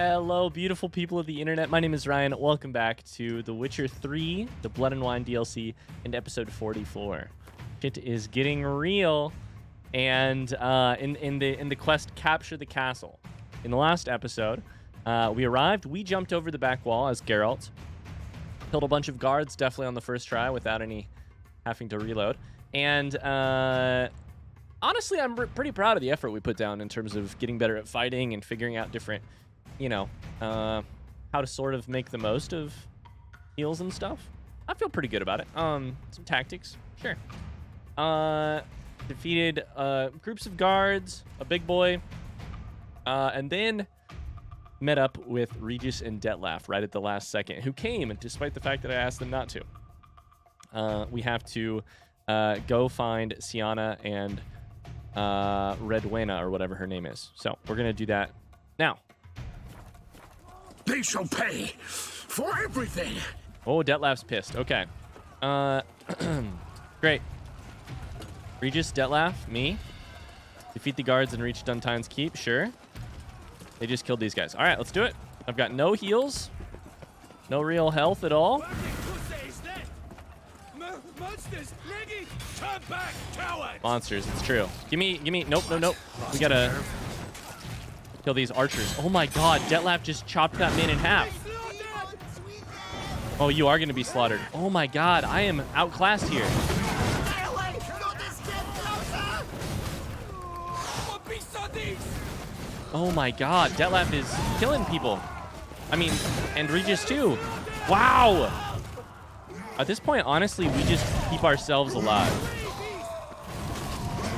Hello, beautiful people of the internet. My name is Ryan. Welcome back to The Witcher 3, the Blood and Wine DLC, and episode 44. Shit is getting real, and in the quest, capture the castle. In the last episode, we arrived. We jumped over the back wall as Geralt, killed a bunch of guards, definitely on the first try without any having to reload. And honestly, I'm pretty proud of the effort we put down in terms of getting better at fighting and figuring out different, how to sort of make the most of heals and stuff. I feel pretty good about it. Some tactics, sure. Defeated groups of guards, a big boy, and then met up with Regis and Detlef right at the last second, who came, despite the fact that I asked them not to. We have to go find Sienna and Redwena, or whatever her name is. So we're going to do that now. They shall pay for everything. Oh, Detlef's pissed. Okay. Great. Regis, Detlef, me. Defeat the guards and reach Duntine's Keep. Sure. They just killed these guys. All right, let's do it. I've got no heals. No real health at all. Monsters, it's true. Give me. Nope. We gotta kill these archers. Oh my god, Detlef just chopped that man in half. Oh, you are gonna be slaughtered. Oh my god, I am outclassed here. Oh my god, Detlef is killing people. I mean, and Regis too. Wow. At this point, honestly, we just keep ourselves alive.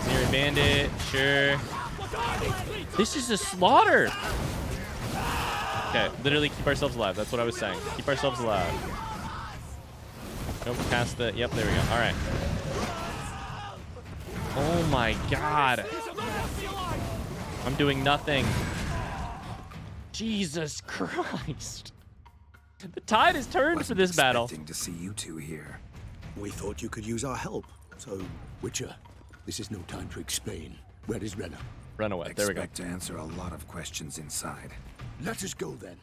Zero bandit, sure. This is a slaughter. Okay, literally keep ourselves alive. That's what I was saying. Keep ourselves alive. Nope, past the... Yep, there we go. All right. Oh my god. I'm doing nothing. Jesus Christ. The tide has turned for this battle. Expecting to see you two here. We thought you could use our help. So, Witcher, this is no time to explain. Where is Renna? Run away. There we go. Expect to answer a lot of questions inside. Let us go then.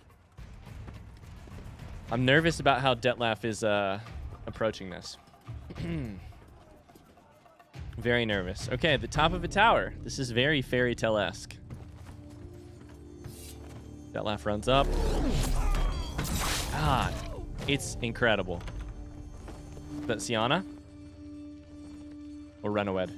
I'm nervous about how Detlef is approaching this. Very nervous. Okay, the top of a tower. This is very fairy tale-esque. Detlef runs up. God, it's incredible. Is that Sienna? Or Renawed?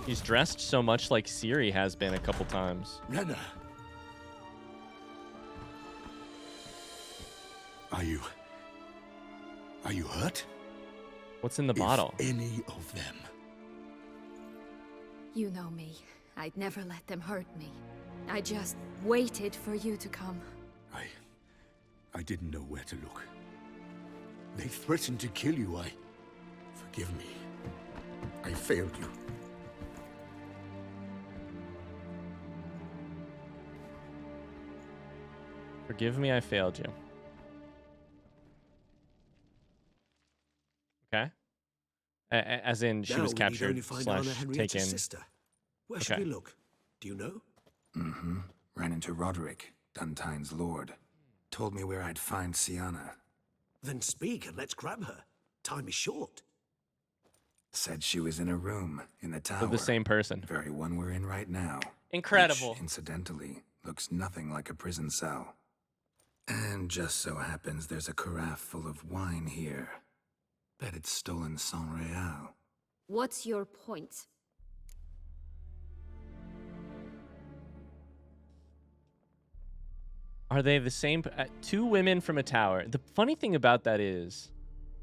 He's dressed so much like Ciri has been a couple times. Renna. Are you hurt? What's in the bottle? Any of them. You know me. I'd never let them hurt me. I just waited for you to come. I didn't know where to look. They threatened to kill you. Forgive me. I failed you. Forgive me, I failed you. Okay. As in, she was captured / taken. Sister. Where should we look? Do you know? Mm-hmm. Ran into Roderick, Duntine's lord. Told me where I'd find Sienna. Then speak and let's grab her. Time is short. Said she was in a room in the tower. They're the same person. The very one we're in right now. Incredible. Which, incidentally, looks nothing like a prison cell. And just so happens there's a carafe full of wine here. Bet it's stolen San Real. What's your point? Are they the same? Two women from a tower. The funny thing about that is,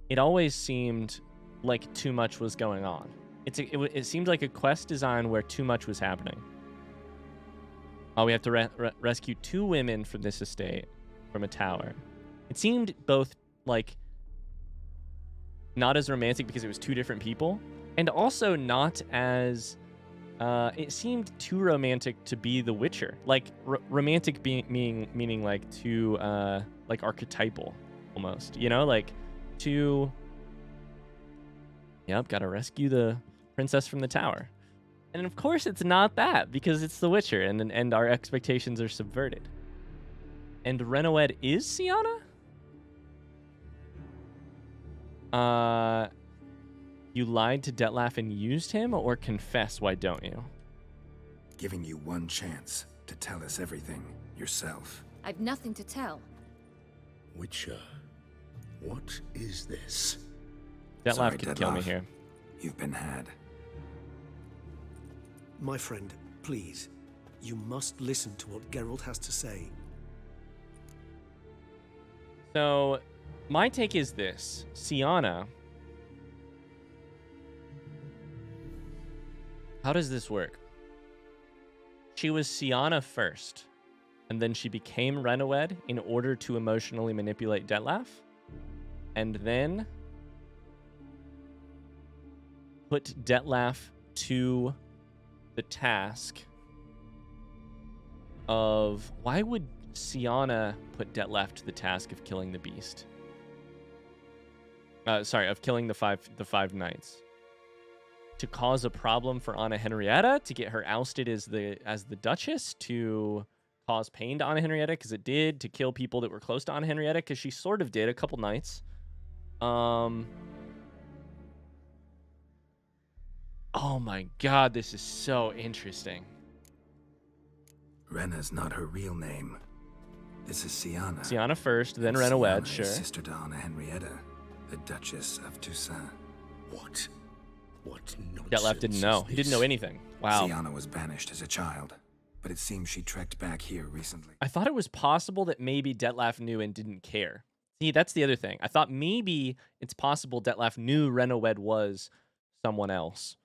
it always seemed like too much was going on. It seemed like a quest design where too much was happening. Oh, we have to rescue two women from this estate, from a tower. It seemed both like not as romantic because it was two different people, and also not as it seemed too romantic to be The Witcher. Like romantic meaning like too like archetypal almost, like too Yep, gotta rescue the princess from the tower. And of course it's not that, because it's The Witcher, and our expectations are subverted. And Renowed is Sienna? You lied to Detlef and used him, or confess, why don't you? Giving you one chance to tell us everything yourself. I've nothing to tell. Witcher, what is this? Detlef Sorry, could kill me Detlef. here. You've been had. My friend, please. You must listen to what Geralt has to say. So, my take is this. Sienna... How does this work? She was Sienna first, and then she became Renowed in order to emotionally manipulate Detlef, and then put Detlef to the task of... Why would Sienna put Detlef to the task of killing the beast? Of killing the five knights. To cause a problem for Anna Henrietta, to get her ousted as the Duchess, to cause pain to Anna Henrietta, because it did, to kill people that were close to Anna Henrietta, because she sort of did a couple nights. Oh my god, this is so interesting. Rena's not her real name. This is Sienna. Sienna first, then Sienna Renowed, is sure. sister to Anna Henrietta, the Duchess of Toussaint. What? What nonsense Detlef didn't know. is He didn't know this? anything. Wow. Sienna was banished as a child, but it seems she trekked back here recently. I thought it was possible that maybe Detlef knew and didn't care. See, that's the other thing. I thought maybe it's possible Detlef knew Renowed was someone else,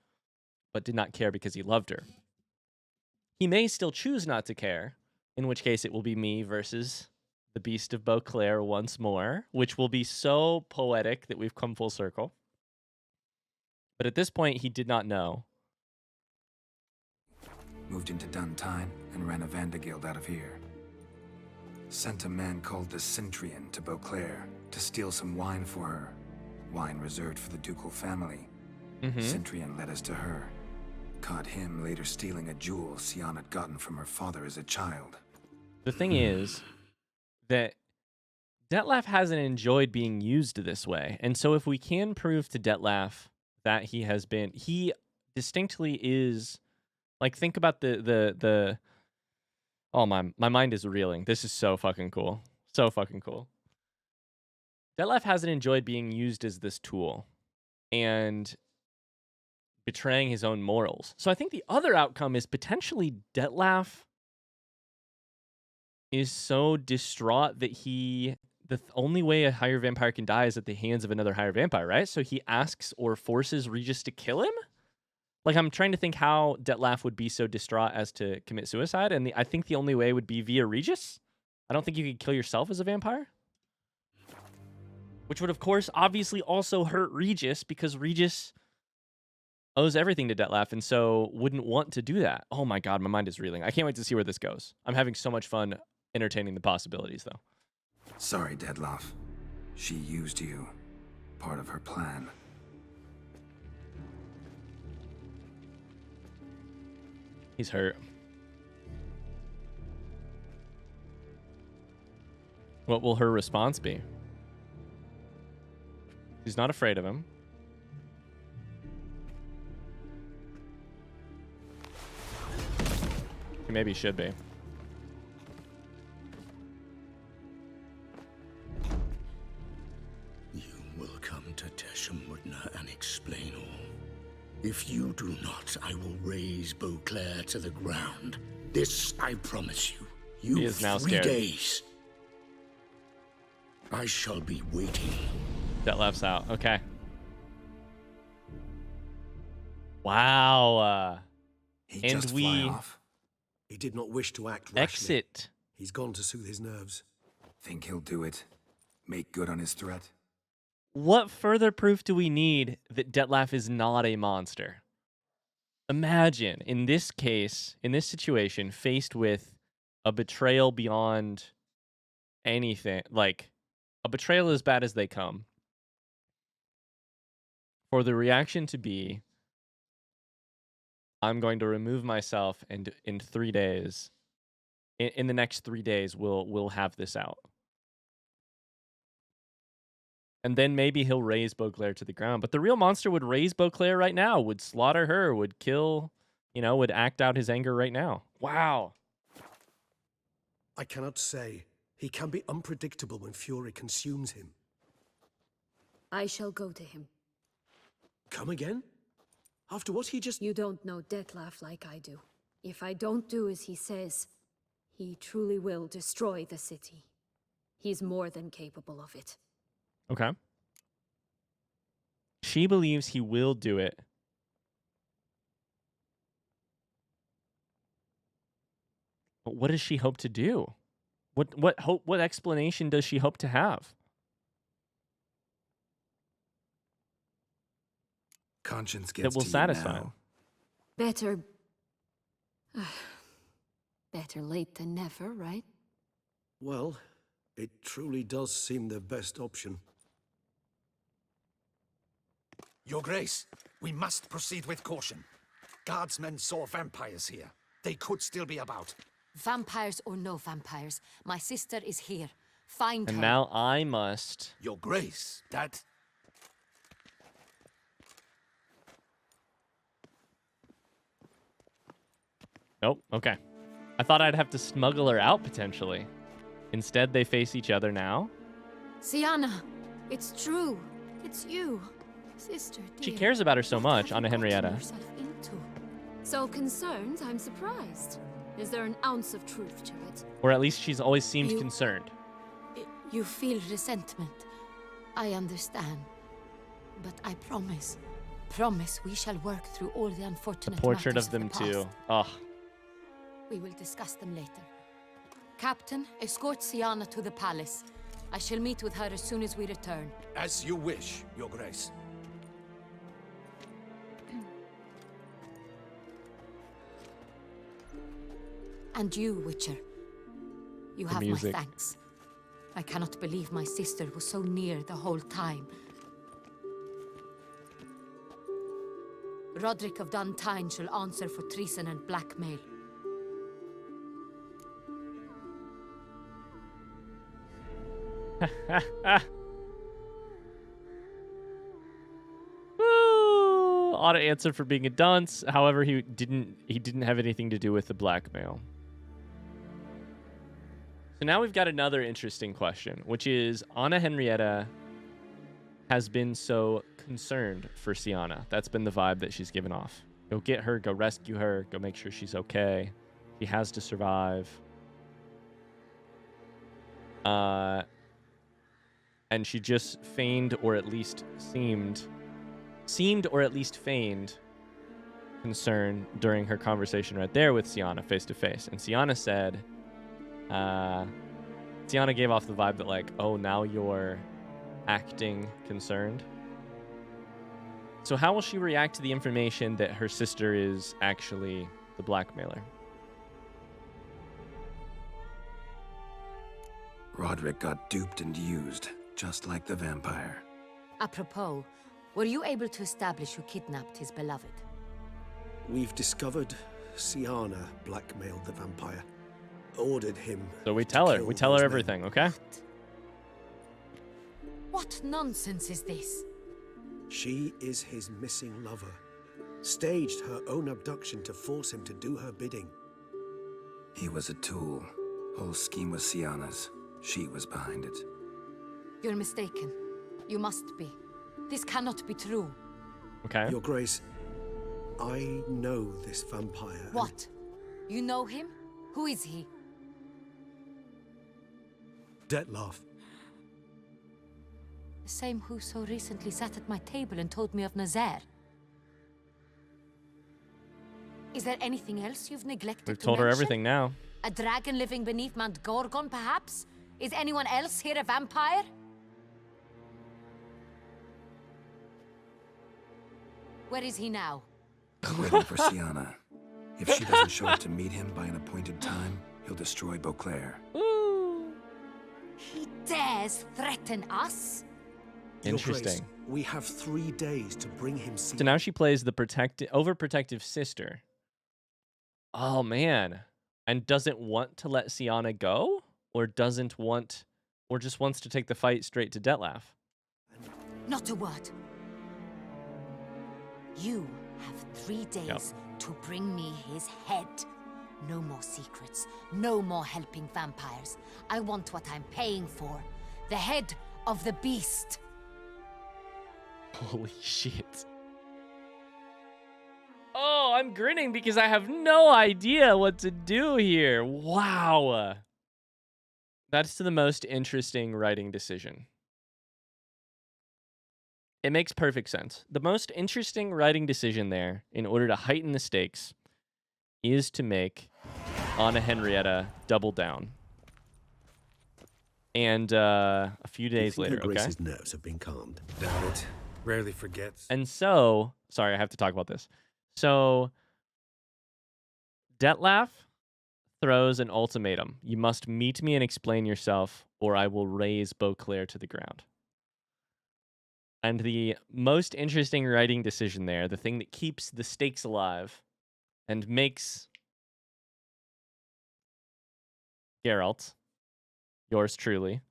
but did not care because he loved her. He may still choose not to care, in which case it will be me versus the Beast of Beauclair once more, which will be so poetic that we've come full circle. But at this point, he did not know. Moved into Duntine and ran a Vandergild out of here. Sent a man called the Centrian to Beauclair to steal some wine for her. Wine reserved for the ducal family. Centrian led us to her. Caught him later stealing a jewel Sienna had gotten from her father as a child. The thing is that Detlef hasn't enjoyed being used this way. And so if we can prove to Detlef that he distinctly is, like, think about the oh, my mind is reeling. This is so fucking cool. So fucking cool. Detlef hasn't enjoyed being used as this tool and betraying his own morals. So I think the other outcome is potentially Detlef is so distraught that the only way a higher vampire can die is at the hands of another higher vampire, right? So he asks or forces Regis to kill him? Like, I'm trying to think how Detlef would be so distraught as to commit suicide, and I think the only way would be via Regis. I don't think you could kill yourself as a vampire. Which would, of course, obviously also hurt Regis, because Regis owes everything to Detlef, and so wouldn't want to do that. Oh my god, my mind is reeling. I can't wait to see where this goes. I'm having so much fun entertaining the possibilities, though. Sorry, Detlef. She used you. Part of her plan. He's hurt. What will her response be? She's not afraid of him. She maybe should be. You will come to Teshumwardna and explain all. If you do not, I will raise Beauclair to the ground. This I promise you. You He is now 3 scared. days. I shall be waiting. Detlef's out. Okay. Wow. He And just we fly off. He did not wish to act rashly. exit. He's gone to soothe his nerves. Think he'll do it? Make good on his threat? What further proof do we need that Detlef is not a monster? Imagine, in this case, in this situation, faced with a betrayal beyond anything, like a betrayal as bad as they come, for the reaction to be, I'm going to remove myself, and in 3 days, in the next 3 days, we'll have this out. And then maybe he'll raise Beauclair to the ground. But the real monster would raise Beauclair right now, would slaughter her, would kill, would act out his anger right now. Wow. I cannot say. He can be unpredictable when fury consumes him. I shall go to him. Come again? After what he just... You don't know Detlef like I do. If I don't do as he says, he truly will destroy the city. He's more than capable of it. Okay. She believes he will do it. But what does she hope to do? What explanation does she hope to have? Conscience gets That will to you satisfy now. him. Better... better late than never, right? Well, it truly does seem the best option. Your Grace, we must proceed with caution. Guardsmen saw vampires here. They could still be about. Vampires or no vampires, my sister is here. Find her. And now I must... Your Grace, that... Nope, okay. I thought I'd have to smuggle her out, potentially. Instead, they face each other now. Sienna, it's true. It's you. Sister, dear. She cares about her so What much, have Anna you gotten Henrietta. yourself into? So concerned, I'm surprised. Is there an ounce of truth to it? Or at least she's always seemed You- concerned. You feel resentment. I understand. But I promise we shall work through all the The unfortunate portrait matters of them the too. past. Oh, We will discuss them later. Captain, escort Sienna to the palace. I shall meet with her as soon as we return. As you wish, Your Grace. And you, Witcher. You The have music. my thanks. I cannot believe my sister was so near the whole time. Roderick of Duntine shall answer for treason and blackmail. Woo! Ought to answer for being a dunce. However, he didn't have anything to do with the blackmail. So now we've got another interesting question, which is Anna Henrietta has been so concerned for Sienna. That's been the vibe that she's given off. Go get her, go rescue her, go make sure she's okay. She has to survive. And she just feigned, or at least seemed or at least feigned concern during her conversation right there with Sienna face to face. And Sienna said, Sienna gave off the vibe that like, oh, now you're acting concerned. So how will she react to the information that her sister is actually the blackmailer? Roderick got duped and used, just like the vampire. Apropos, were you able to establish who kidnapped his beloved? We've discovered Sienna blackmailed the vampire. Ordered him. So we to tell her. kill We tell her those men. everything, okay? What nonsense is this? She is his missing lover. Staged her own abduction to force him to do her bidding. He was a tool. Whole scheme was Sienna's. She was behind it. You're mistaken. You must be. This cannot be true. Okay. Your Grace, I know this vampire. and What? You know him? Who is he? Detlef. The same who so recently sat at my table and told me of Nazaire. Is there anything else you've neglected We've to told her mention? everything now. A dragon living beneath Mount Gorgon, perhaps? Is anyone else here a vampire? Where is he now? Waiting for Sienna. If she doesn't show up to meet him by an appointed time, he'll destroy Beauclair. He dares threaten us? Your Grace, Interesting. we have 3 days to bring him. So now she plays the overprotective sister. Oh man. And doesn't want to let Sienna go? Or doesn't want, or just wants to take the fight straight to Detlef? Not a word. You have 3 days to bring me his head. No more secrets. No more helping vampires. I want what I'm paying for. The head of the beast. Holy shit. Oh, I'm grinning because I have no idea what to do here. Wow. That's the most interesting writing decision. It makes perfect sense. The most interesting writing decision there, in order to heighten the stakes, is to make Anna Henrietta double down. And a few days later, her Grace's nerves have been calmed. Doubt it. Rarely forgets. And so, sorry, I have to talk about this. So, Detlef throws an ultimatum. You must meet me and explain yourself, or I will raise Beauclair to the ground. And the most interesting writing decision there, the thing that keeps the stakes alive and makes Geralt, yours truly,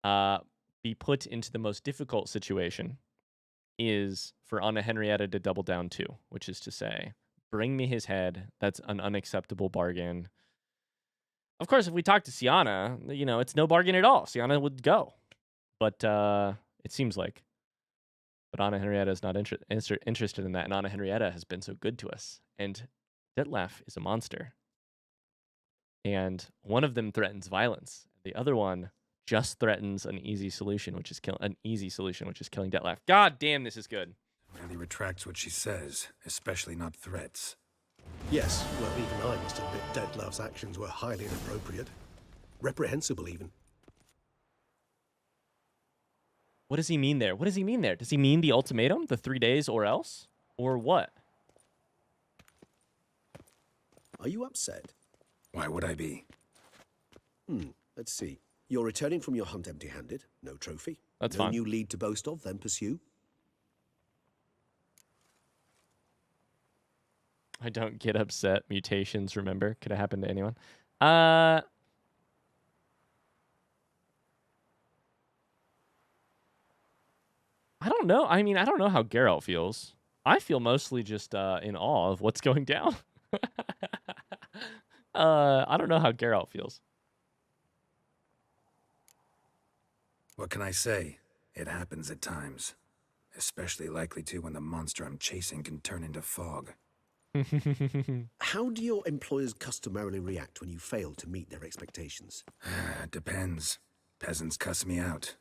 be put into the most difficult situation, is for Anna Henrietta to double down too, which is to say, bring me his head. That's an unacceptable bargain. Of course, if we talk to Sienna, you know, it's no bargain at all. Sienna would go. But it seems like. But Anna Henrietta is not interested in that, and Anna Henrietta has been so good to us. And Detlef is a monster. And one of them threatens violence. The other one just threatens an easy solution, which is killing Detlef. God damn, this is good. Rarely retracts what she says, especially not threats. Yes, well, even I must admit Detlef's actions were highly inappropriate. Reprehensible, even. What does he mean there? What does he mean there? Does he mean the ultimatum? The 3 days or else? Or what? Are you upset? Why would I be? Let's see. You're returning from your hunt empty-handed. No trophy. That's no fine. new lead to boast of, then pursue. I don't get upset. Mutations, remember? Could have happened to anyone. I don't know. I mean, I don't know how Geralt feels. I feel mostly just in awe of what's going down. I don't know how Geralt feels. What can I say? It happens at times. Especially likely to when the monster I'm chasing can turn into fog. How do your employers customarily react when you fail to meet their expectations? Depends. Peasants cuss me out.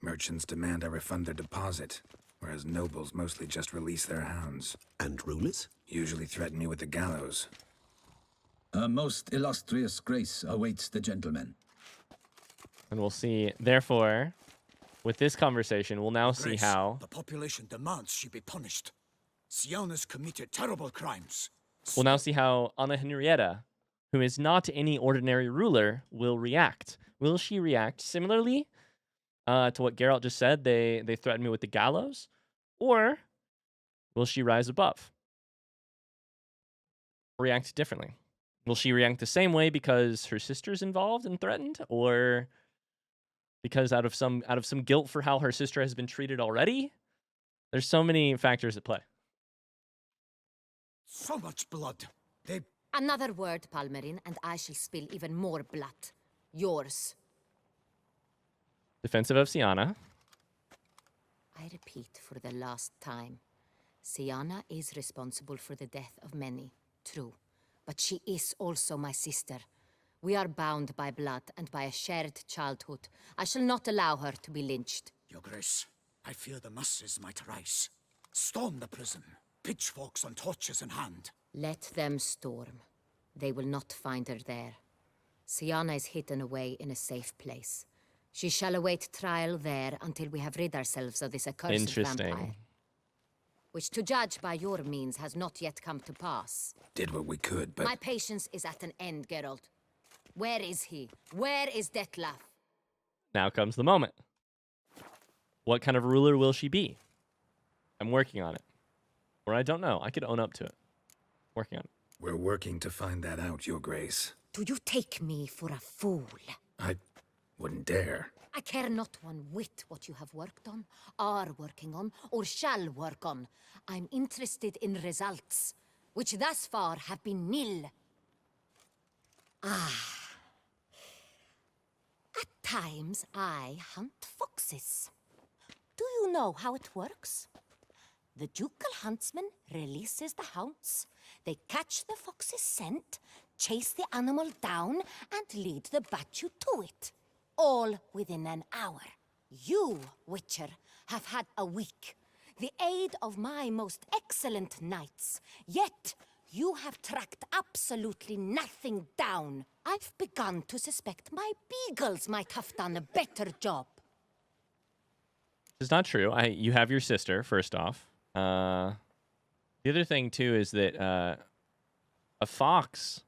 Merchants demand I refund their deposit, whereas nobles mostly just release their hounds. And rulers? Usually threaten me with the gallows. A most illustrious grace awaits the gentleman. And we'll see. Therefore, with this conversation, we'll now see Grace, how... the population demands she be punished. Sienna's committed terrible crimes. We'll now see how Anna Henrietta, who is not any ordinary ruler, will react. Will she react similarly to what Geralt just said? They threaten me with the gallows? Or will she rise above? React differently? Will she react the same way because her sister's involved and threatened? Or because out of some guilt for how her sister has been treated already? There's so many factors at play. So much blood. They... Another word, Palmerin, and I shall spill even more blood. Yours. Defensive of Sienna. I repeat for the last time. Sienna is responsible for the death of many, true. But she is also my sister. We are bound by blood and by a shared childhood. I shall not allow her to be lynched. Your Grace, I fear the masses might rise. Storm the prison. Pitchforks and torches in hand. Let them storm. They will not find her there. Sienna is hidden away in a safe place. She shall await trial there until we have rid ourselves of this accursed vampire. Which, to judge by your means, has not yet come to pass. Did what we could, but... My patience is at an end, Geralt. Where is he? Where is Detlef? Now comes the moment. What kind of ruler will she be? I'm working on it. Or I don't know. I could own up to it. Working on it. We're working to find that out, Your Grace. Do you take me for a fool? I wouldn't dare. I care not one whit what you have worked on, are working on, or shall work on. I'm interested in results, which thus far have been nil. At times, I hunt foxes. Do you know how it works? The ducal huntsman releases the hounds. They catch the fox's scent, chase the animal down, and lead the battue to it. All within an hour. You, Witcher, have had a week. The aid of my most excellent knights. Yet, you have tracked absolutely nothing down. I've begun to suspect my beagles might have done a better job. It's not true. You have your sister, first off. The other thing, too, is that a fox,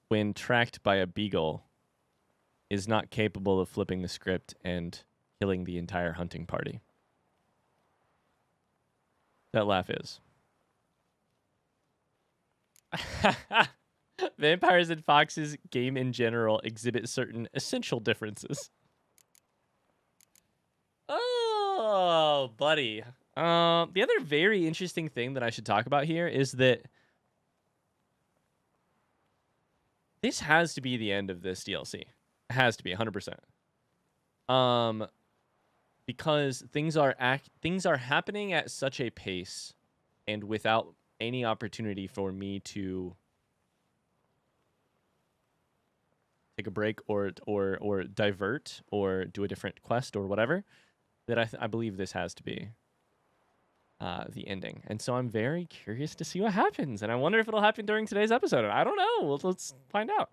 when tracked by a beagle, is not capable of flipping the script and killing the entire hunting party. That laugh is. Vampires and foxes, game in general, exhibit certain essential differences. Oh, buddy. The other very interesting thing that I should talk about here is that this has to be the end of this DLC. It has to be 100%. Because things are happening at such a pace, and without any opportunity for me to take a break or divert or do a different quest or whatever, that I believe this has to be the ending. And so I'm very curious to see what happens, and I wonder if it'll happen during today's episode. I don't know. Let's find out.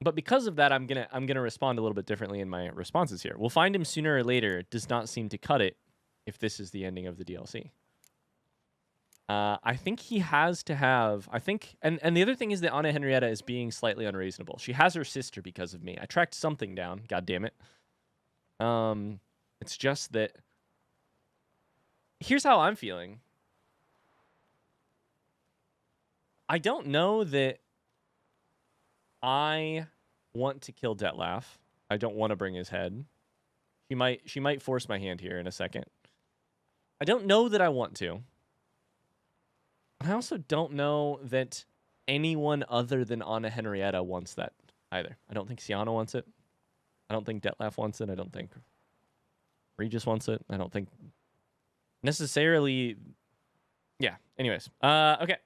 But because of that, I'm gonna respond a little bit differently in my responses here. We'll find him sooner or later does not seem to cut it if this is the ending of the DLC. I think he has to have. And the other thing is that Anna Henrietta is being slightly unreasonable. She has her sister because of me. I tracked something down. God damn it. It's just that. Here's how I'm feeling. I don't know that I want to kill Detlef. I don't want to bring his head. She might force my hand here in a second. I don't know that I want to. I also don't know that anyone other than Anna Henrietta wants that either. I don't think Sienna wants it. I don't think Detlef wants it. I don't think Regis wants it. I don't think necessarily. Yeah. Anyways. Okay.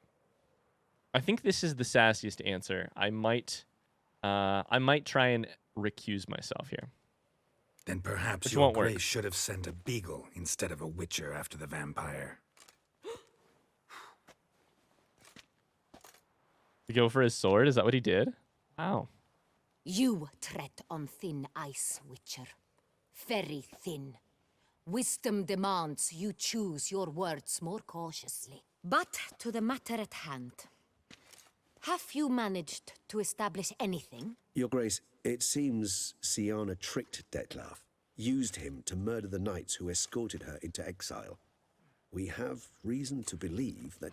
I think this is the sassiest answer. I might try and recuse myself here. Then perhaps Which Your won't work. Grace should have sent a beagle instead of a witcher after the vampire. To go for his sword? Is that what he did? Wow. You tread on thin ice, Witcher. Very thin. Wisdom demands you choose your words more cautiously. But to the matter at hand. Have you managed to establish anything? Your Grace, it seems Sienna tricked Detlef, used him to murder the knights who escorted her into exile. We have reason to believe that...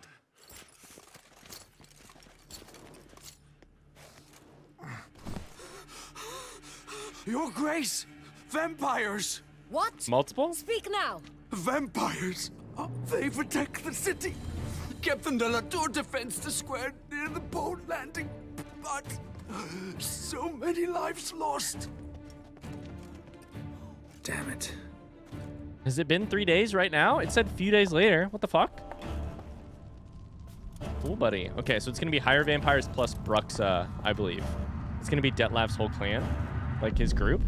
Your Grace! Vampires! What? Multiple? Speak now! Vampires! They protect the city! Captain de la Tour defends the square near the boat landing, but so many lives lost. Damn it. Has it been 3 days right now? It said a few days later. What the fuck? Cool, buddy. Okay, so it's going to be higher vampires plus Bruxa, I believe. It's going to be Detlef's whole clan, like his group.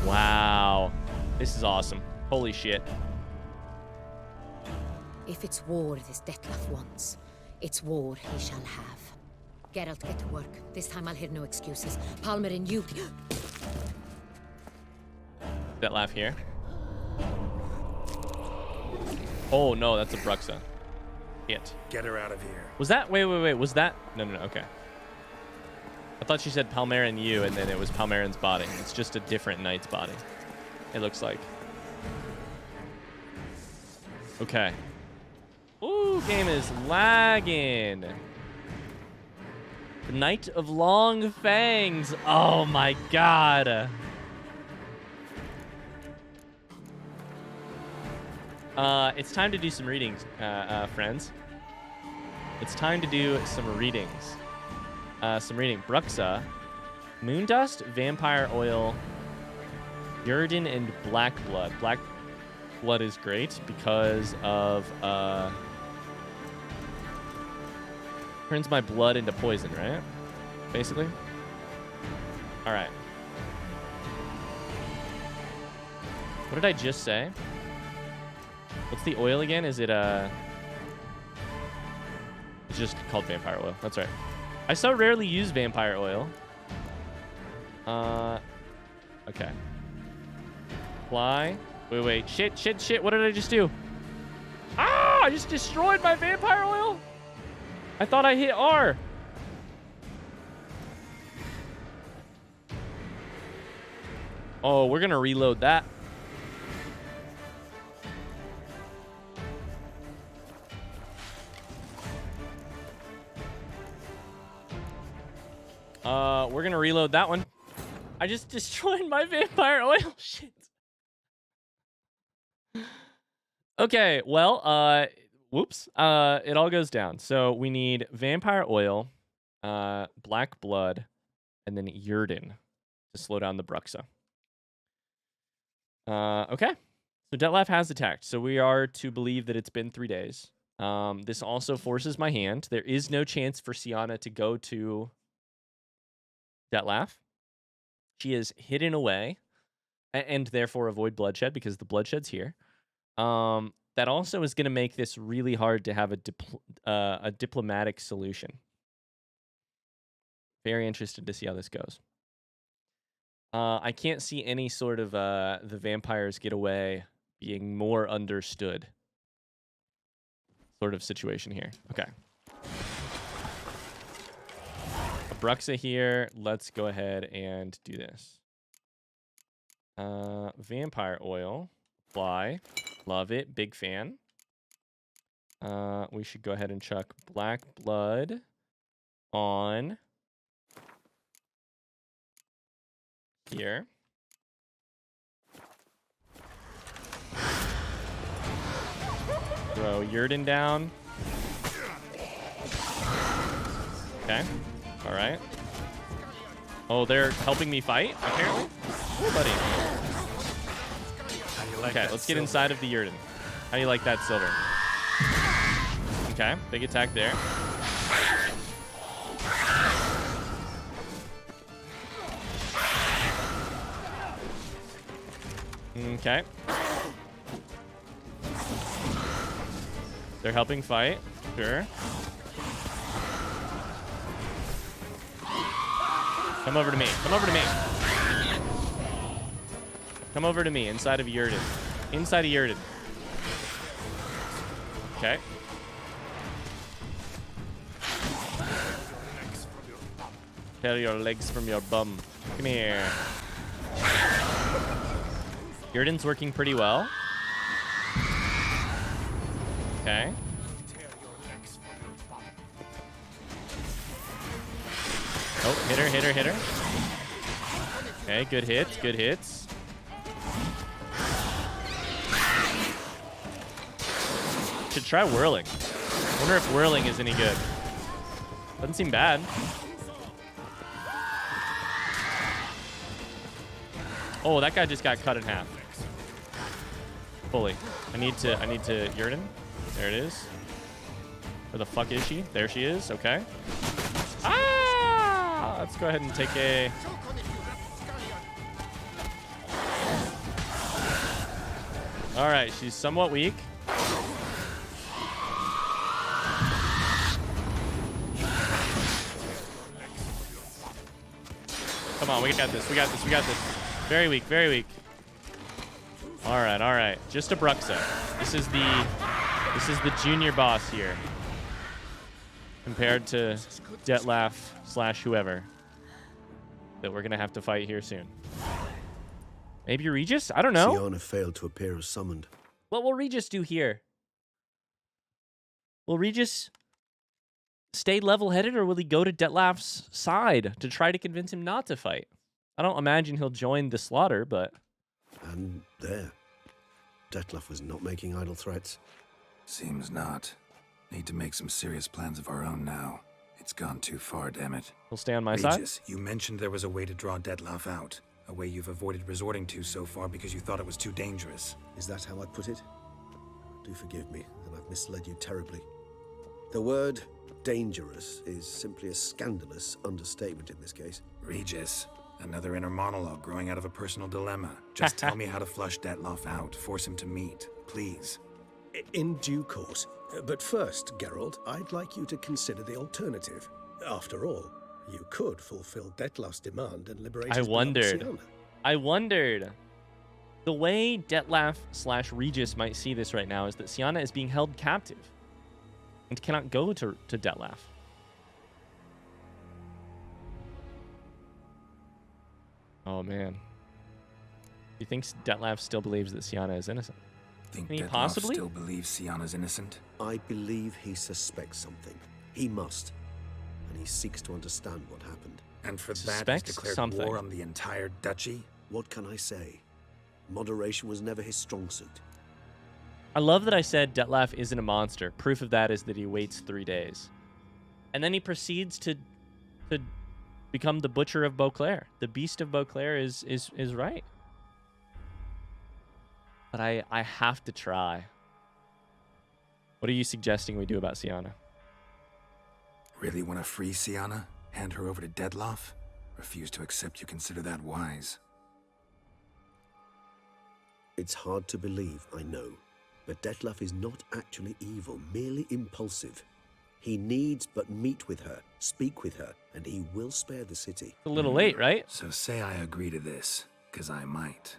Wow. This is awesome. Holy shit. If it's war this Detlef wants, it's war he shall have. Geralt, get to work. This time I'll hear no excuses. Palmer and you... Detlef here. Oh, no, that's a Bruxa. Hit. Get her out of here. Was that... Wait. Was that... No, okay. I thought she said Palmer and you, and then it was Palmerin's body. It's just a different knight's body. it looks like. Okay. Ooh, game is lagging. The Knight of Long Fangs. Oh my god. It's time to do some readings, friends. It's time to do some readings. Some reading. Bruxa, Moondust, Vampire Oil, Yrden, and Black Blood. Black Blood is great because of turns my blood into poison, right? Basically. All right. What did I just say? What's the oil again? Is it it's just called vampire oil. That's right. I so rarely use vampire oil. Okay. Fly. Wait. Shit. What did I just do? Ah! I just destroyed my vampire oil? I thought I hit R. Oh, we're gonna reload that. We're gonna reload that one. I just destroyed my vampire oil. Shit. Okay, well, whoops. It all goes down. So we need vampire oil, black blood, and then Yrden to slow down the Bruxa. Okay. So Detlef has attacked. So we are to believe that it's been 3 days. This also forces my hand. There is no chance for Sienna to go to Detlef. She is hidden away and therefore avoid bloodshed because the bloodshed's here. That also is going to make this really hard to have a diplomatic solution. Very interested to see how this goes. I can't see any sort of the vampires get away being more understood sort of situation here. Okay. Bruxa here. Let's go ahead and do this. Vampire oil. Fly. Love it. Big fan. We should go ahead and chuck black blood on here. Throw Yrden down. Okay. All right. Oh, they're helping me fight, apparently. Ooh, buddy. Okay, let's get inside of the Yrden. How do you like that silver? Okay, big attack there. Okay. They're helping fight. Sure. Come over to me. Come over to me. Come over to me inside of Yrden. Inside of Yrden. Okay. Tear your legs from your bum. Come here. Yrden's working pretty well. Okay. Oh, hit her. Okay, good hits. Should try whirling. Wonder if whirling is any good. Doesn't seem bad. Oh, that guy just got cut in half. Fully. I need to Yrden. There it is. Where the fuck is she? There she is. Okay. Ah! Let's go ahead and take a... All right, she's somewhat weak. Come on, we got this. Very weak. All right. Just a Bruxa. This is the junior boss here. Compared to Detlef / whoever that we're gonna have to fight here soon. Maybe Regis? I don't know. Siana failed to appear as summoned. What will Regis do here? Will Regis stay level-headed, or will he go to Detlef's side to try to convince him not to fight? I don't imagine he'll join the slaughter, but... And there. Detlef was not making idle threats. Seems not. Need to make some serious plans of our own now. It's gone too far, damn it. He'll stay on my Regis, side? you mentioned there was a way to draw Detlef out. A way you've avoided resorting to so far because you thought it was too dangerous. Is that how I put it? Do forgive me, and I've misled you terribly. The word dangerous is simply a scandalous understatement in this case. Regis, another inner monologue growing out of a personal dilemma. Just tell me how to flush Detlef out. Force him to meet, please. In due course. But first, Geralt, I'd like you to consider the alternative. After all, you could fulfill Detlef's demand and liberate his beloved Siana. I wondered. The way Detlef/Regis might see this right now is that Siana is being held captive and cannot go to Detlef. Oh, man. He thinks Detlef still believes that Siana is innocent. Think Can he Detlef possibly? still believes Siana's innocent? I believe he suspects something. He must. And he seeks to understand what happened. And for that, he's Suspects declared something. war on the entire duchy? What can I say? Moderation was never his strong suit. I love that I said Detlef isn't a monster. Proof of that is that he waits 3 days. And then he proceeds to become the butcher of Beauclair. The beast of Beauclair is right. But I have to try. What are you suggesting we do about Siana? Really want to free Siana? Hand her over to Detlef? Refuse to accept you consider that wise. It's hard to believe, I know. But Detlef is not actually evil, merely impulsive. He needs but meet with her, speak with her, and he will spare the city. It's a little late, right? So say I agree to this, because I might.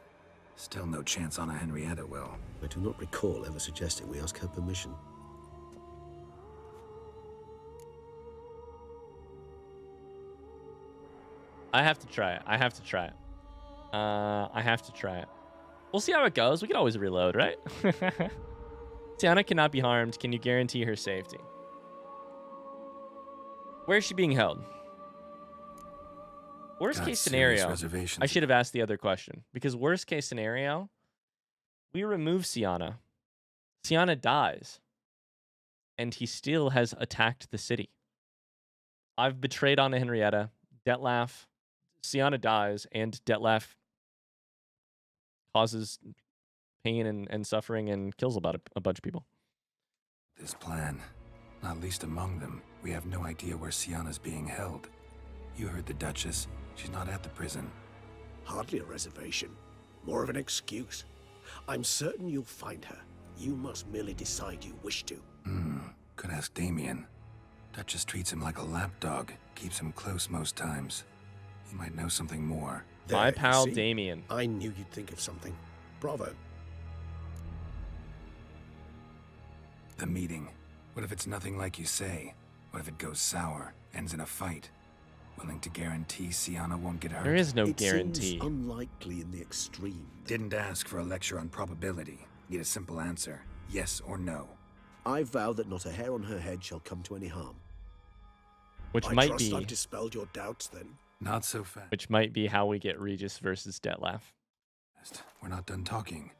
Still no chance Anna Henrietta will. I do not recall ever suggesting we ask her permission. I have to try it. I have to try it. We'll see how it goes. We can always reload, right? Siana cannot be harmed. Can you guarantee her safety? Where is she being held? Worst case scenario. I should have asked the other question. Because worst case scenario, we remove Siana. Siana dies. And he still has attacked the city. I've betrayed Anna Henrietta. Detlef. Siana dies, and Detlef causes pain and suffering and kills about a bunch of people. This plan, not least among them, we have no idea where Siana's being held. You heard the Duchess. She's not at the prison. Hardly a reservation. More of an excuse. I'm certain you'll find her. You must merely decide you wish to. Could ask Damien. Duchess treats him like a lapdog. Keeps him close most times. He might know something more. My There, pal you see? Damien. I knew you'd think of something. Bravo. The meeting. What if it's nothing like you say? What if it goes sour, ends in a fight? Willing to guarantee Siana won't get hurt? There is no It guarantee. seems unlikely in the extreme. Didn't ask for a lecture on probability. Need a simple answer. Yes or no. I vow that not a hair on her head shall come to any harm. Which I might trust be I've dispelled your doubts then. Not so fast. which might be how we get Regis versus Detlef. We're not done talking.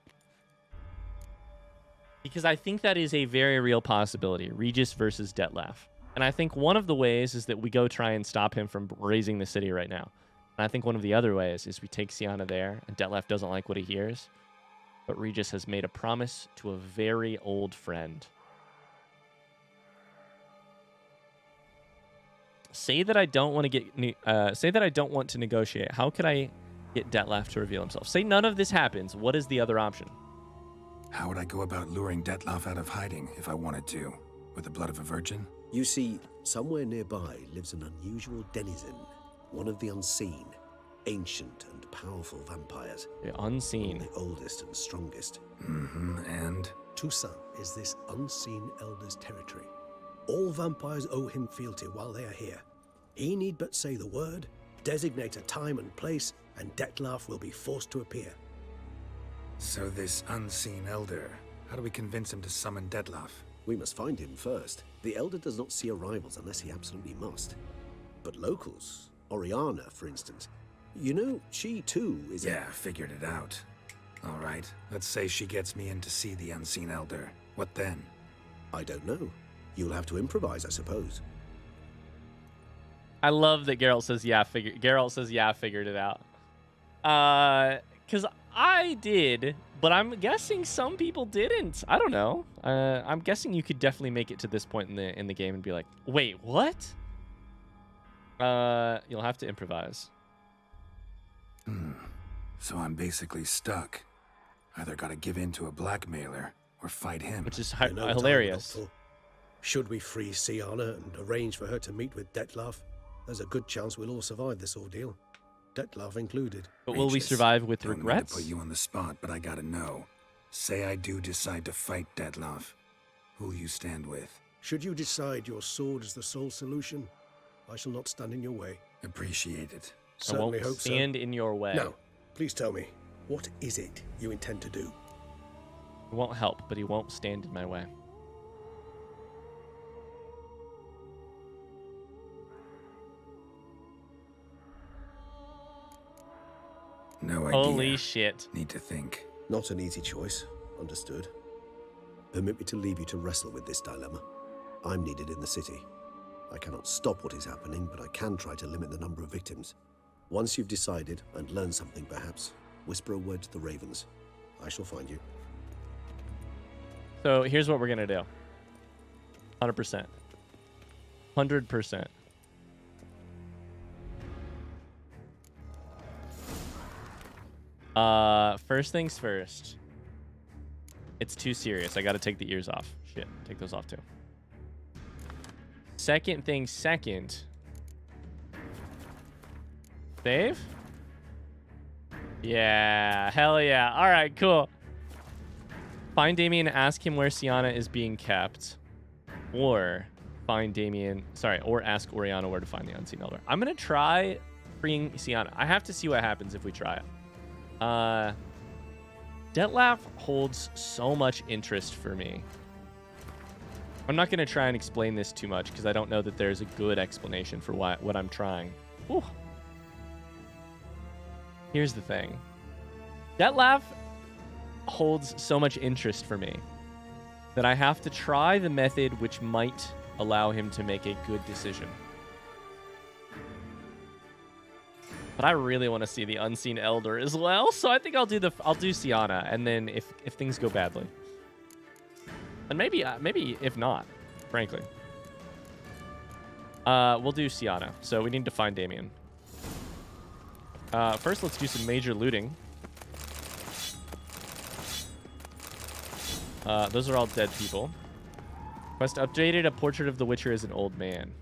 Because I think that is a very real possibility, Regis versus Detlef. And I think one of the ways is that we go try and stop him from razing the city right now. And I think one of the other ways is we take Siana there, and Detlef doesn't like what he hears. But Regis has made a promise to a very old friend. Say that I don't want to negotiate. How could I get Detlef to reveal himself? Say none of this happens. What is the other option? How would I go about luring Detlef out of hiding if I wanted to? With the blood of a virgin? You see, somewhere nearby lives an unusual denizen, one of the unseen, ancient and powerful vampires. The unseen. One of the oldest and strongest. And? Toussaint is this unseen elder's territory. All vampires owe him fealty while they are here. He need but say the word, designate a time and place, and Detlef will be forced to appear. So this unseen elder, how do we convince him to summon Dettlaff? We must find him first. The Elder does not see arrivals unless he absolutely must. But locals, Oriana, for instance, you know, she too is... Yeah, figured it out. All right, let's say she gets me in to see the unseen elder. What then? I don't know. You'll have to improvise, I suppose. I love that Geralt says, yeah, figured it out. Because I did, but I'm guessing some people didn't. I don't know. I'm guessing you could definitely make it to this point in the game and be like, wait, what? You'll have to improvise. So I'm basically stuck. Either gotta give in to a blackmailer or fight him. Which is You know what I'm hilarious. hopeful. Should we free Siana and arrange for her to meet with Dettlaff, there's a good chance we'll all survive this ordeal. Dettlaff included. But will we Regis, survive with don't mean regrets? to put you on the spot, but I gotta know. Say I do decide to fight Dettlaff. Who'll you stand with? Should you decide your sword is the sole solution, I shall not stand in your way. Appreciate it. I Certainly won't hope stand in your way. so. Now, please tell me, what is it you intend to do? He won't help, but he won't stand in my way. No idea. Holy shit. Need to think. Not an easy choice, understood. Permit me to leave you to wrestle with this dilemma. I'm needed in the city. I cannot stop what is happening, but I can try to limit the number of victims. Once you've decided and learned something, perhaps, whisper a word to the ravens. I shall find you. So here's what we're going to do. 100%. 100%. First things first. It's too serious. I got to take the ears off. Shit, take those off too. Second thing second. Save? Yeah, hell yeah. All right, cool. Find Damien and ask him where Siana is being kept. Or find Damien, or ask Oriana where to find the Unseen Elder. I'm going to try freeing Siana. I have to see what happens if we try it. Dettlaff holds so much interest for me. I'm not going to try and explain this too much because I don't know that there's a good explanation for what I'm trying. Whew. Here's the thing. Dettlaff holds so much interest for me that I have to try the method which might allow him to make a good decision. But I really want to see the Unseen Elder as well, so I think I'll do Siana, and then if things go badly, and maybe if not, frankly, we'll do Siana. So we need to find Damien. First, let's do some major looting. Those are all dead people. Quest updated a portrait of the Witcher as an old man.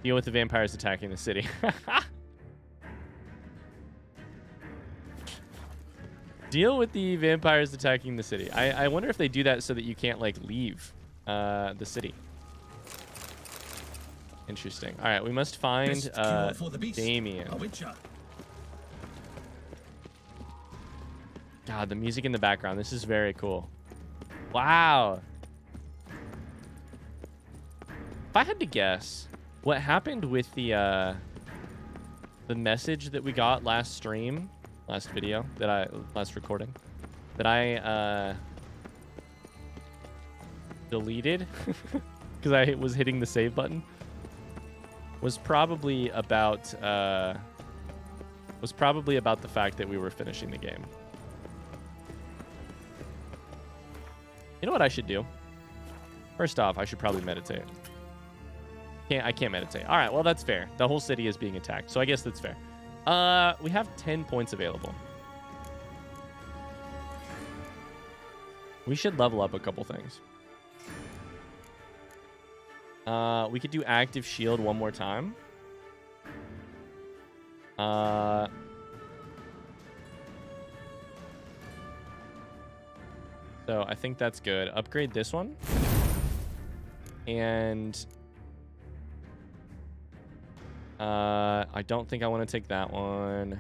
Deal with the vampires attacking the city. Deal with the vampires attacking the city. I wonder if they do that so that you can't, like, leave the city. Interesting. All right, we must find Damien. God, the music in the background. This is very cool. Wow. If I had to guess, what happened with the message that we got last video, last recording, that I deleted because I was hitting the save button, was probably about the fact that we were finishing the game. You know what I should do? First off, I should probably meditate. I can't meditate. All right, well, that's fair. The whole city is being attacked, so I guess that's fair. We have 10 points available. We should level up a couple things. We could do active shield one more time. So I think that's good. Upgrade this one. And I don't think I want to take that one.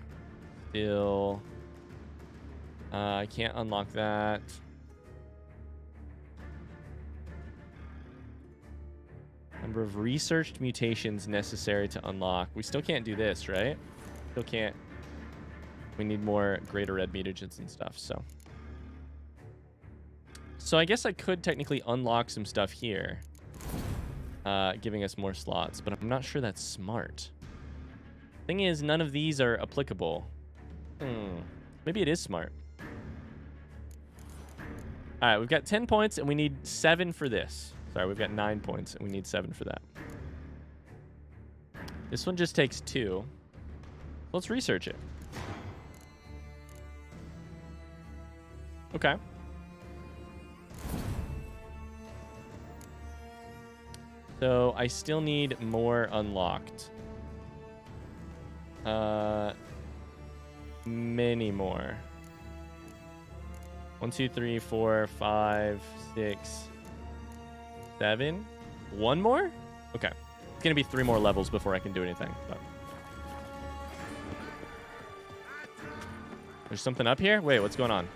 Still. I can't unlock that. Number of researched mutations necessary to unlock. We still can't do this, right? Still can't. We need more greater red mutagens and stuff, so. So I guess I could technically unlock some stuff here. Giving us more slots, but I'm not sure that's smart. Thing is, none of these are applicable. Maybe it is smart. All right, we've got 10 points, and we need 7 for this. Sorry, we've got 9 points, and we need 7 for that. This one just takes 2. Let's research it. Okay. So I still need more unlocked. Many more. 1, 2, 3, 4, 5, 6, 7. 1 more? Okay. It's gonna be 3 more levels before I can do anything. But. There's something up here? Wait, what's going on?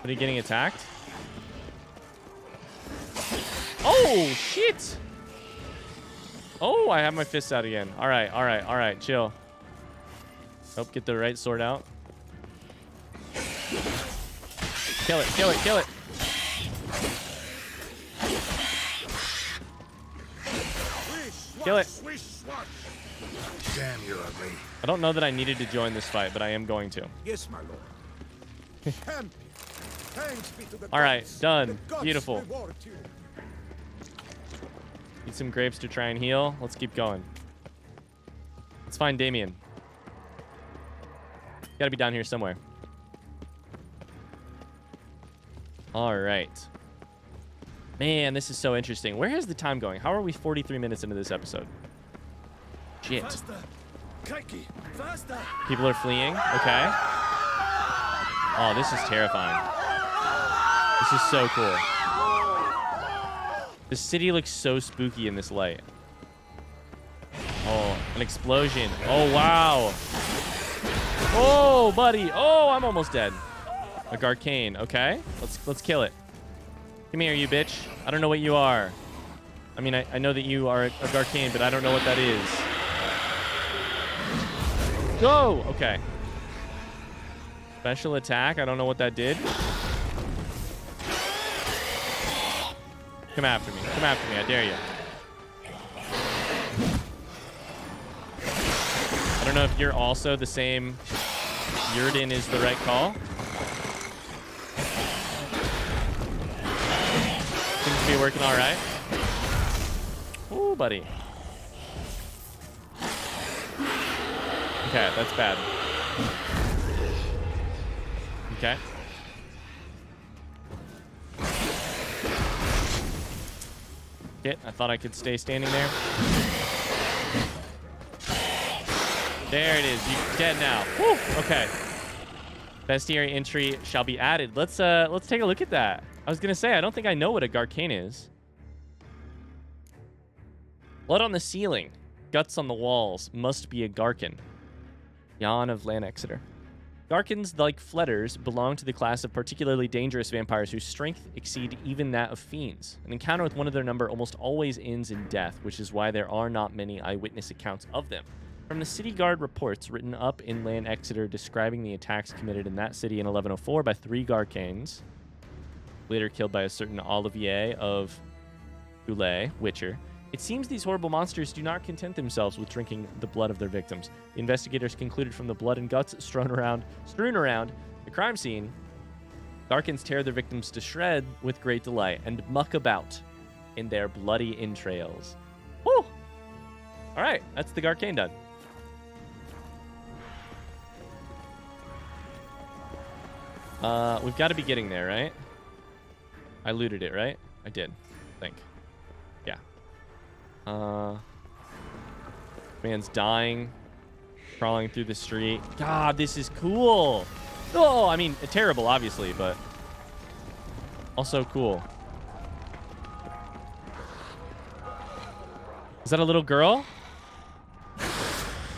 Are you getting attacked? Oh, shit! Oh, I have my fists out again. All right, chill. Oh, get the right sword out. Kill it. Kill it. Damn, you're ugly. I don't know that I needed to join this fight, but I am going to. Yes, my lord. Thanks be to the All right, gods. done. The gods Beautiful. reward you. Need some grapes to try and heal. Let's keep going. Let's find Damien. Gotta be down here somewhere. All right. Man, this is so interesting. Where is the time going? How are we 43 minutes into this episode? Shit. Faster. Crikey. Faster. People are fleeing. Okay. Oh, this is terrifying. This is so cool. The city looks so spooky in this light. Oh, an explosion. Oh, wow. Oh, buddy. Oh, I'm almost dead. A Garcane. Okay. Let's kill it. Come here, you bitch. I don't know what you are. I mean, I know that you are a Garcane, but I don't know what that is. Go! Okay. Special attack. I don't know what that did. Come after me. Come after me. I dare you. I don't know if you're also the same. Yurden is the right call. Seems to be working all right. Ooh, buddy. Okay, that's bad. Okay. Shit, I thought I could stay standing there. There it is. You're dead now. Woo! Okay. Bestiary entry shall be added. Let's take a look at that. I was gonna say I don't think I know what a Garcane is. Blood on the ceiling, guts on the walls. Must be a Garcan. Jan of Lan Exeter. Garcans, like Fletters, belong to the class of particularly dangerous vampires whose strength exceed even that of fiends. An encounter with one of their number almost always ends in death, which is why there are not many eyewitness accounts of them. From the city guard reports written up in Lan Exeter describing the attacks committed in that city in 1104 by 3 Garcanes, later killed by a certain Olivier of Goulet, Witcher, it seems these horrible monsters do not content themselves with drinking the blood of their victims. The investigators concluded from the blood and guts strewn around the crime scene, Garcans tear their victims to shred with great delight and muck about in their bloody entrails. Woo! All right, that's the Garcane done. We've got to be getting there, right? I looted it, right? I did, I think. Yeah. Man's dying, crawling through the street. God, this is cool. Oh, I mean, terrible, obviously, but also cool. Is that a little girl?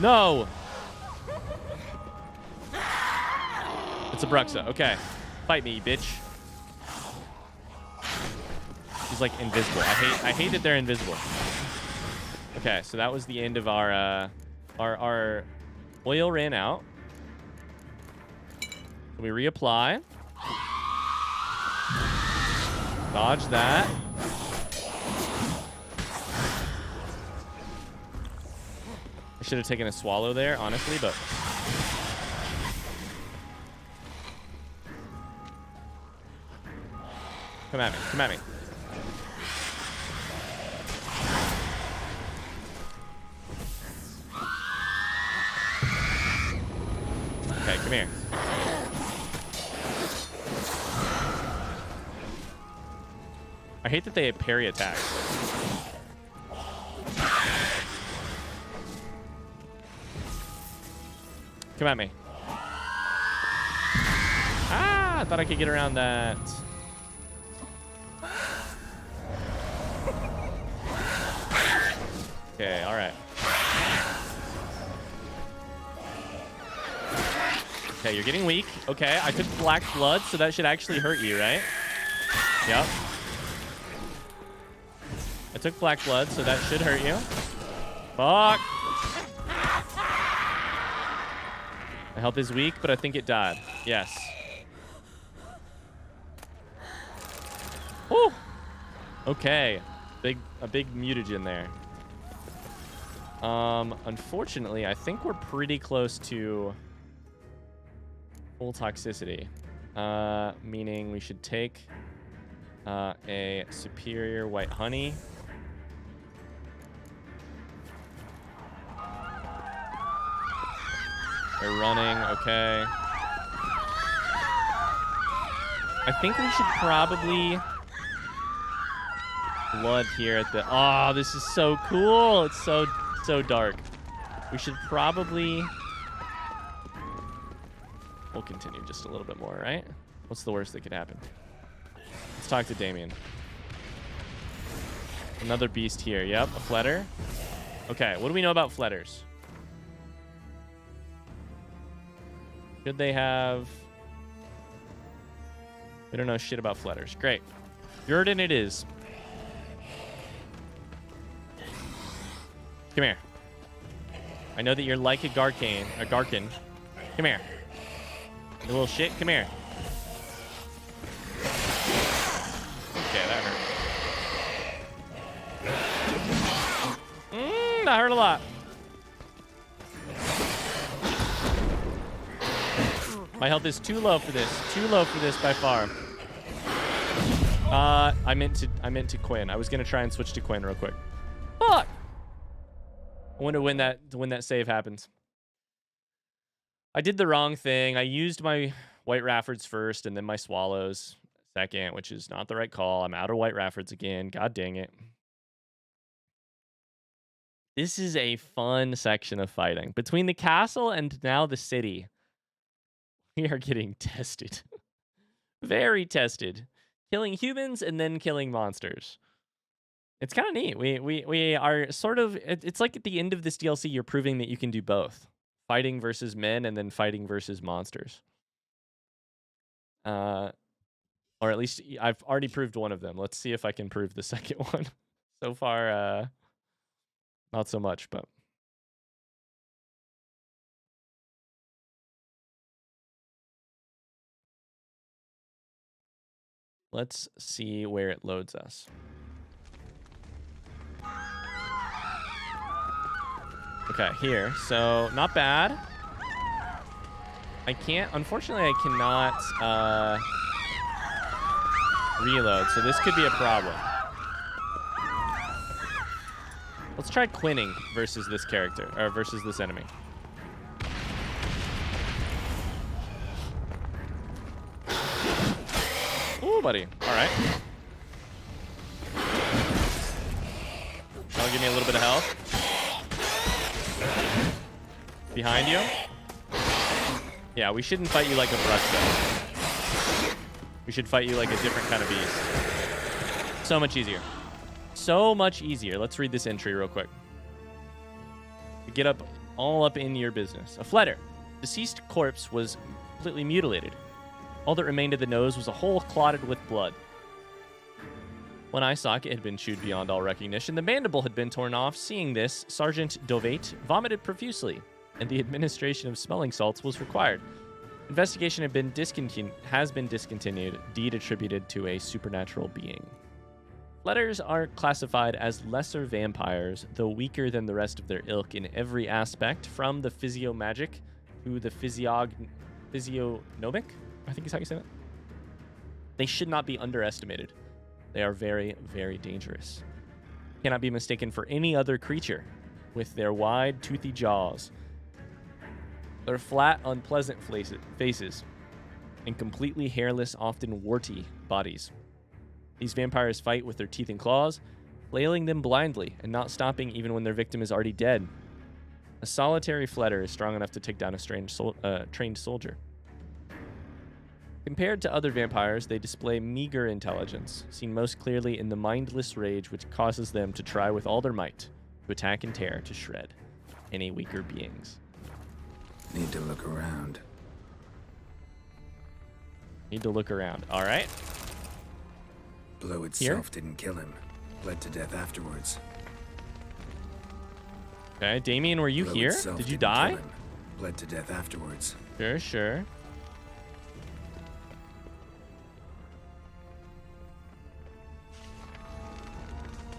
No. a Bruxa. Okay. Fight me, bitch. She's like invisible. I hate that they're invisible. Okay, so that was the end of our oil ran out. We reapply. Dodge that. I should have taken a swallow there, honestly, but... Come at me. Come at me. Okay, come here. I hate that they parry attacks. Come at me. Ah, I thought I could get around that. Okay, all right. Okay, you're getting weak. Okay, I took black blood, so that should actually hurt you, right? Yep. I took black blood, so that should hurt you. Fuck. My health is weak, but I think it died. Yes. Woo. Okay. A big mutagen there. Unfortunately, I think we're pretty close to full toxicity. Meaning we should take a superior white honey. They're running, okay. I think we should probably blood here at the... Oh, this is so cool. It's so dark. We should probably... We'll continue just a little bit more, right? What's the worst that could happen? Let's talk to Damien. Another beast here. Yep, a fletter. Okay, what do we know about fletters? Should they have... We don't know shit about fletters. Great. Jordan it is. Come here. I know that you're like a Garkin. Come here. You little shit, come here. Okay, that hurt. That hurt a lot. My health is too low for this. Too low for this by far. I meant to Quinn. I was gonna try and switch to Quinn real quick. Fuck. I wonder when that save happens. I did the wrong thing. I used my White Raffords first and then my Swallows second, which is not the right call. I'm out of White Raffords again. God dang it. This is a fun section of fighting. Between the castle and now the city, we are getting tested. Very tested. Killing humans and then killing monsters. It's kind of neat. We are sort of... It's like at the end of this DLC, you're proving that you can do both. Fighting versus men and then fighting versus monsters. Or at least I've already proved one of them. Let's see if I can prove the second one. So far, not so much, but... Let's see where it loads us. Okay, here. So, not bad. Unfortunately, I cannot reload, so this could be a problem. Let's try quinning versus this character, or versus this enemy. Ooh, buddy. All right. That'll give me a little bit of health. Behind you. Yeah, we shouldn't fight you like a brush, though. We should fight you like a different kind of beast. So much easier. So much easier. Let's read this entry real quick. Get all up in your business. A fletter. Deceased corpse was completely mutilated. All that remained of the nose was a hole clotted with blood. One eye socket had been chewed beyond all recognition. The mandible had been torn off. Seeing this, Sergeant Dovate vomited profusely, and the administration of smelling salts was required. Investigation has been discontinued, deed attributed to a supernatural being. Fletters are classified as lesser vampires, though weaker than the rest of their ilk in every aspect, from the physiomagic to the physiognomic, I think is how you say that. They should not be underestimated. They are very, very dangerous. Cannot be mistaken for any other creature, with their wide, toothy jaws, their flat, unpleasant faces, and completely hairless, often warty bodies. These vampires fight with their teeth and claws, flailing them blindly and not stopping even when their victim is already dead. A solitary fletter is strong enough to take down a trained soldier. Compared to other vampires, they display meager intelligence, seen most clearly in the mindless rage which causes them to try with all their might to attack and tear to shred any weaker beings. Need to look around. Need to look around. All right. Blow itself didn't kill him. Bled to death afterwards. Okay, Damien, were you here? Did you die? Bled to death afterwards. Sure.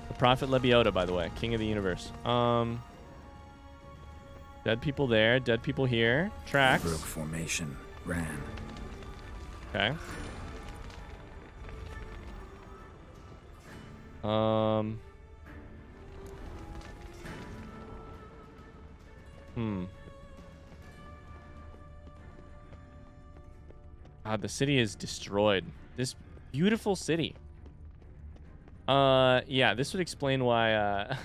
The Prophet Lebiota, by the way, King of the Universe. Dead people there, dead people here. Tracks. Broke formation. Ran. Okay. God, the city is destroyed. This beautiful city. Yeah, this would explain why,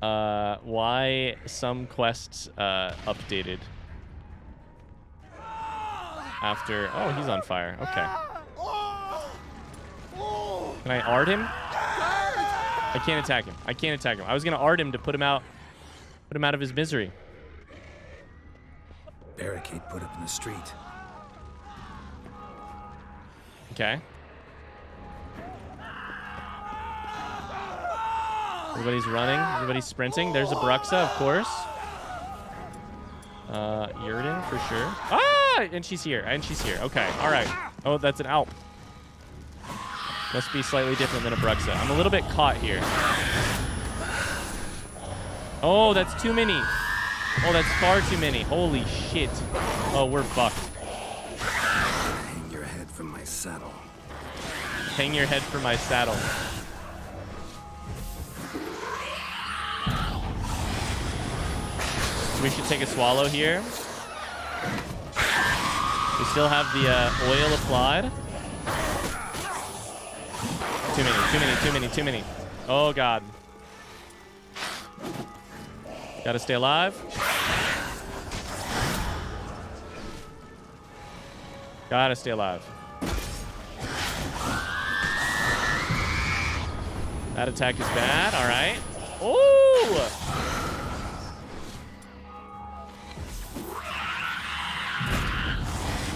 why some quests, updated. After... Oh, he's on fire. Okay. Can I art him? I can't attack him. I was going to art him to put him out of his misery. Barricade put up in the street. Okay. Everybody's running. Everybody's sprinting. There's a Bruxa, of course. Yurden, for sure. Ah! And she's here. Okay. All right. Oh, that's an Alp. Must be slightly different than a Bruxa. I'm a little bit caught here. Oh, that's too many. Oh, that's far too many. Holy shit. Oh, we're fucked. Hang your head from my saddle. Hang your head from my saddle. We should take a swallow here. We still have the oil applied. Too many. Oh, God. Gotta stay alive. Gotta stay alive. That attack is bad. All right. Oh!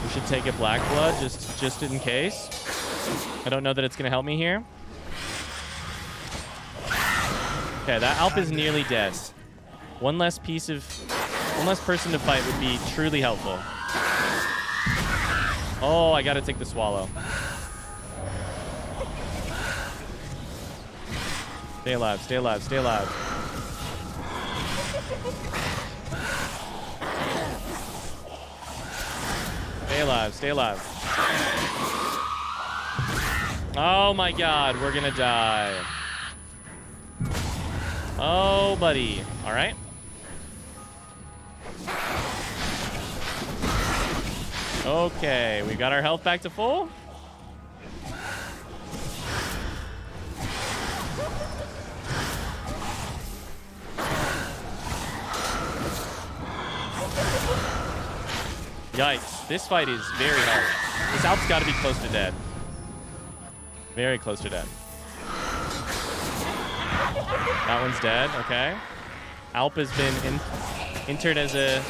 We should take a black blood just in case. I don't know that it's gonna help me here. Okay, that Alp is nearly dead. One less person to fight would be truly helpful. Oh, I gotta take the swallow. Stay alive. Stay alive. Oh my God, we're gonna die. Oh, buddy. All right. Okay, we got our health back to full. Yikes. This fight is very hard. This Alp's got to be close to dead. Very close to dead. That one's dead. Okay. Alp has been entered as a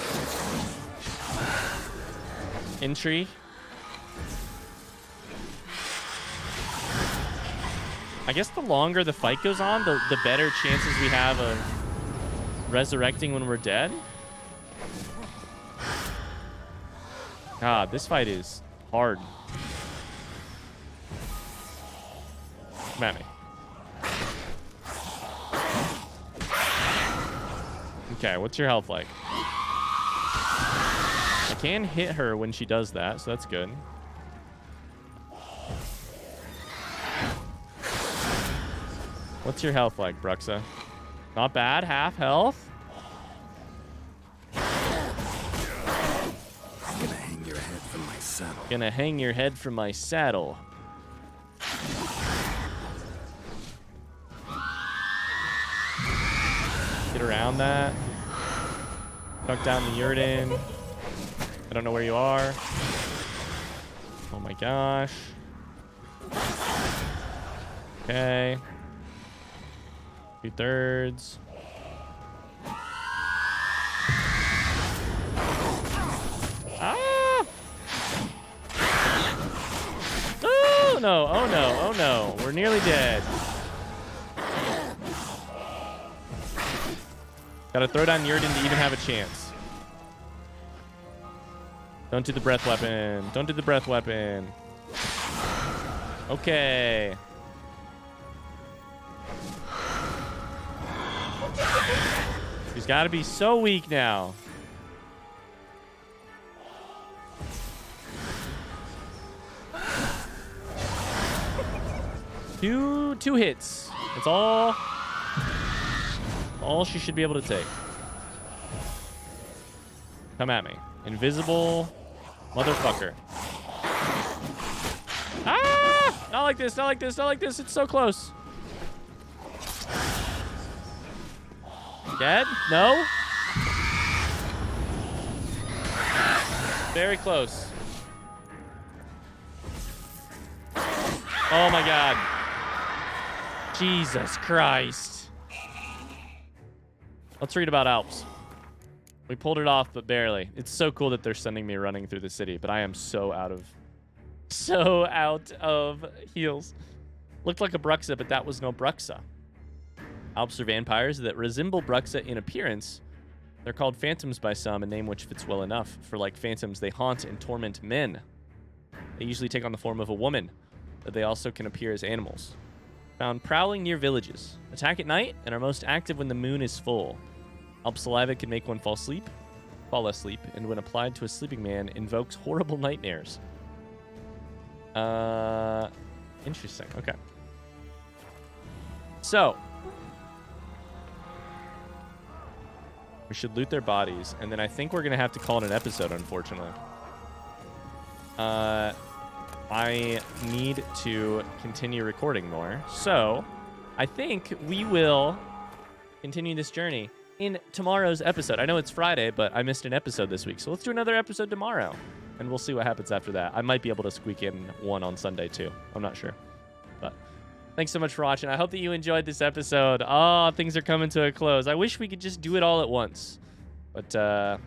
entry. I guess the longer the fight goes on, the better chances we have of resurrecting when we're dead. God, this fight is hard. Come at me. Okay, what's your health like? I can hit her when she does that, so that's good. What's your health like, Bruxa? Not bad, half health. Gonna hang your head from my saddle. Gonna hang your head from my saddle. Get around that. Duck down the Yurden. I don't know where you are. Oh my gosh. Okay. 2/3. Ah! Oh no, oh no, oh no. We're nearly dead. Gotta throw down Yurden to even have a chance. Don't do the breath weapon. Don't do the breath weapon. Okay. She's got to be so weak now. Two hits. That's all she should be able to take. Come at me. Invisible motherfucker. Ah! Not like this, not like this, not like this. It's so close. Dead? No? Very close. Oh my god. Jesus Christ. Let's read about Alps. We pulled it off, but barely. It's so cool that they're sending me running through the city, but I am so out of heals. Looked like a Bruxa, but that was no Bruxa. Alps are vampires that resemble Bruxa in appearance. They're called phantoms by some, a name which fits well enough, for like phantoms, they haunt and torment men. They usually take on the form of a woman, but they also can appear as animals. Found prowling near villages. Attack at night and are most active when the moon is full. Alp saliva can make one fall asleep, and when applied to a sleeping man, invokes horrible nightmares. Interesting. Okay. So, we should loot their bodies, and then I think we're going to have to call it an episode, unfortunately. I need to continue recording more. So, I think we will continue this journey in tomorrow's episode. I know it's Friday, but I missed an episode this week, so let's do another episode tomorrow, and we'll see what happens after that. I might be able to squeak in one on Sunday, too. I'm not sure. But thanks so much for watching. I hope that you enjoyed this episode. Oh, things are coming to a close. I wish we could just do it all at once. But I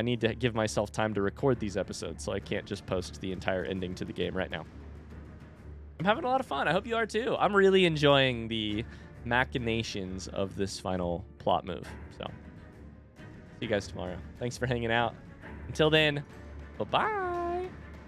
need to give myself time to record these episodes, so I can't just post the entire ending to the game right now. I'm having a lot of fun. I hope you are too. I'm really enjoying the machinations of this final plot move. So, see you guys tomorrow. Thanks for hanging out. Until then, bye-bye.